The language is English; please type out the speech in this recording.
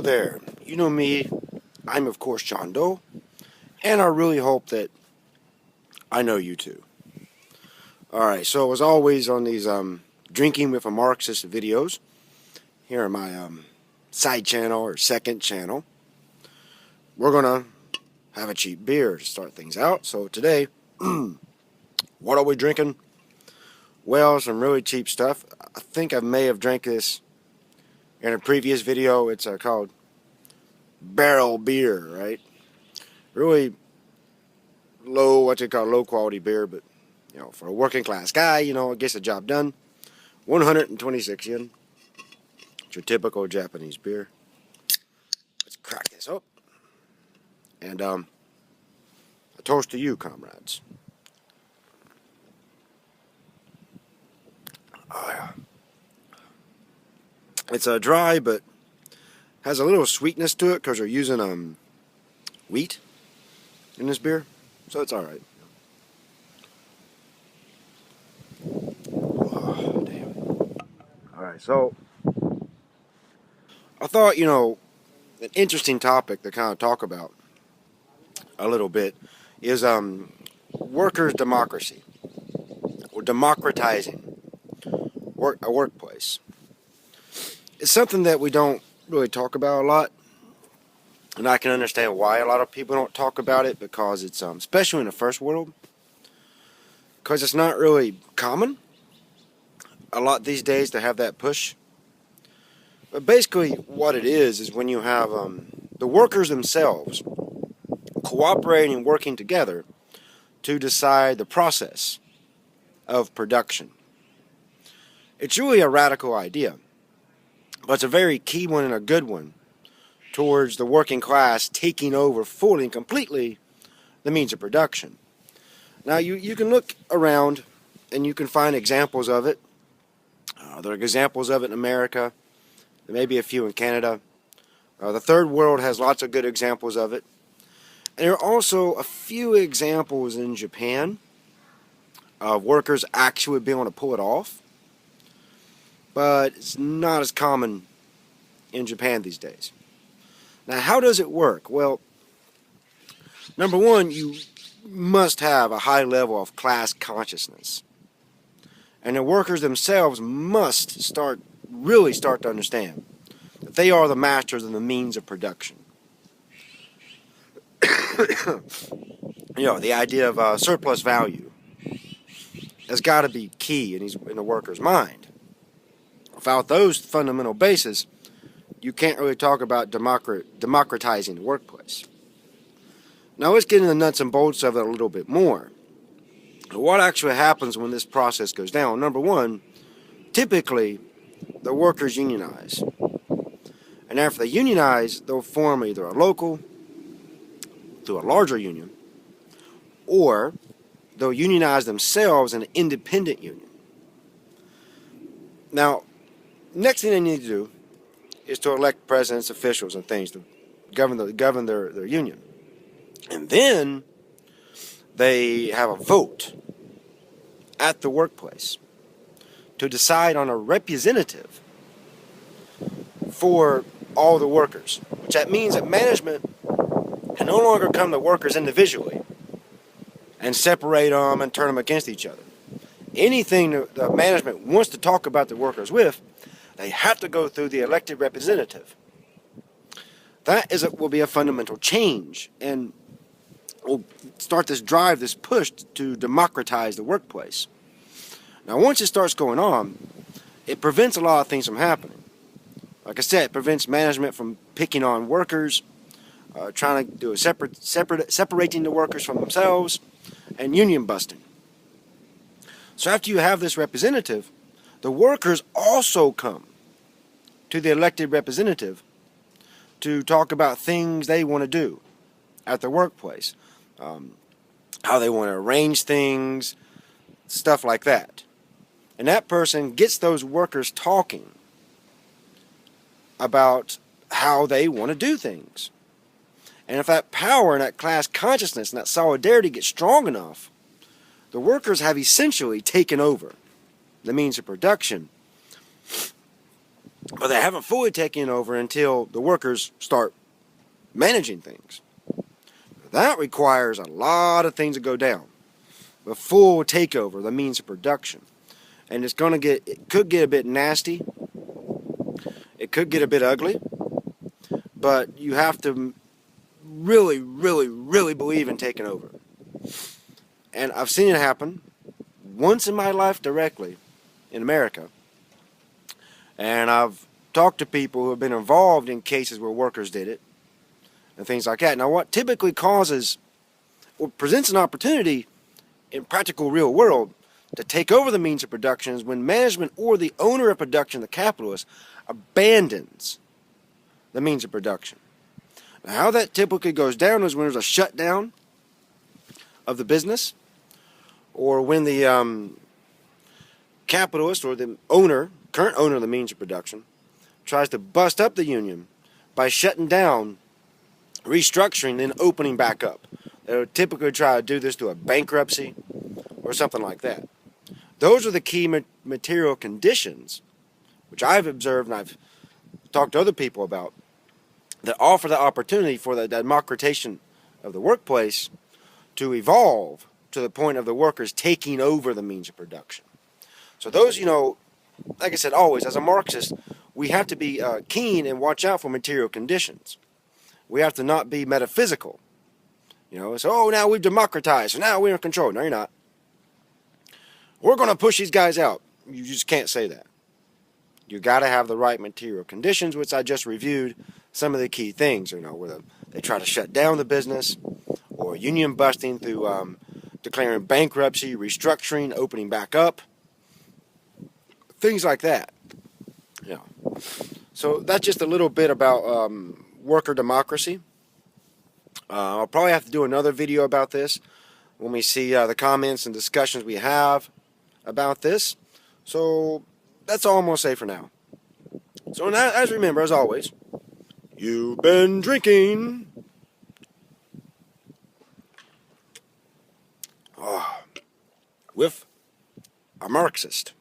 Hello there. You know me. I'm of course John Doe, and I really hope that I know you too. Alright, so as always on these drinking with a Marxist videos, here on my side channel or second channel, we're gonna have a cheap beer to start things out. So today, what are we drinking? Well, some really cheap stuff. I think I may have drank this in a previous video. It's called barrel beer, right? Really low, what you call low quality beer, but for a working class guy, it gets the job done. 126 yen. It's your typical Japanese beer. Let's crack this up. And a toast to you, comrades. Oh, yeah. It's dry, but has a little sweetness to it because we're using wheat in this beer, so it's all right. Oh, damn. All right, so I thought, an interesting topic to kind of talk about a little bit is workers' democracy, or democratizing a workplace. It's something that we don't really talk about a lot, and I can understand why a lot of people don't talk about it, because it's especially in the first world, because it's not really common a lot these days to have that push. But basically what it is when you have the workers themselves cooperating and working together to decide the process of production. It's really a radical idea, but it's a very key one and a good one towards the working class taking over fully and completely the means of production. Now you can look around and you can find examples of it. There are examples of it in America. There may be a few in Canada. The third world has lots of good examples of it. And there are also a few examples in Japan of workers actually being able to pull it off. But it's not as common in Japan these days. Now, how does it work? Well, number one, you must have a high level of class consciousness. And the workers themselves must really start to understand that they are the masters of the means of production. The idea of surplus value has got to be key in the worker's mind. Without those fundamental bases, you can't really talk about democratizing the workplace. Now let's get into the nuts and bolts of it a little bit more. What actually happens when this process goes down? Number one, typically the workers unionize. And after they unionize, they'll form either a local, through a larger union, or they'll unionize themselves in an independent union. Now, next thing they need to do is to elect presidents, officials, and things to govern their union. And then they have a vote at the workplace to decide on a representative for all the workers, which that means that management can no longer come to workers individually and separate them and turn them against each other. Anything the management wants to talk about the workers with, they have to go through the elected representative. That will be a fundamental change, and will start this drive, this push to democratize the workplace. Now, once it starts going on, it prevents a lot of things from happening. Like I said, it prevents management from picking on workers, trying to do separating the workers from themselves, and union busting. So after you have this representative, the workers also come to the elected representative to talk about things they want to do at the workplace, how they want to arrange things, stuff like that. And that person gets those workers talking about how they want to do things. And if that power and that class consciousness and that solidarity gets strong enough, the workers have essentially taken over the means of production. but they haven't fully taken over until the workers start managing things. That requires a lot of things to go down. The full takeover of the means of production. And it could get a bit nasty. It could get a bit ugly. But you have to really, really, really believe in taking over. And I've seen it happen once in my life directly in America. And I've talked to people who have been involved in cases where workers did it and things like that. Now, what typically causes or presents an opportunity in practical real world to take over the means of production is when management or the owner of production, the capitalist, abandons the means of production. Now, how that typically goes down is when there's a shutdown of the business, or when the capitalist or the current owner of the means of production, tries to bust up the union by shutting down, restructuring, then opening back up. They would typically try to do this through a bankruptcy or something like that. Those are the key material conditions, which I've observed and I've talked to other people about, that offer the opportunity for the democratization of the workplace to evolve to the point of the workers taking over the means of production. So those, like I said, always, as a Marxist, we have to be keen and watch out for material conditions. We have to not be metaphysical. So, now we've democratized, so now we're in control. No, you're not. We're going to push these guys out. You just can't say that. You got to have the right material conditions, which I just reviewed some of the key things, where they try to shut down the business, or union busting through declaring bankruptcy, restructuring, opening back up, things like that. So that's just a little bit about worker democracy. I'll probably have to do another video about this when we see the comments and discussions we have about this. So that's all I'm going to say for now. So as remember, as always, you've been drinking with a Marxist.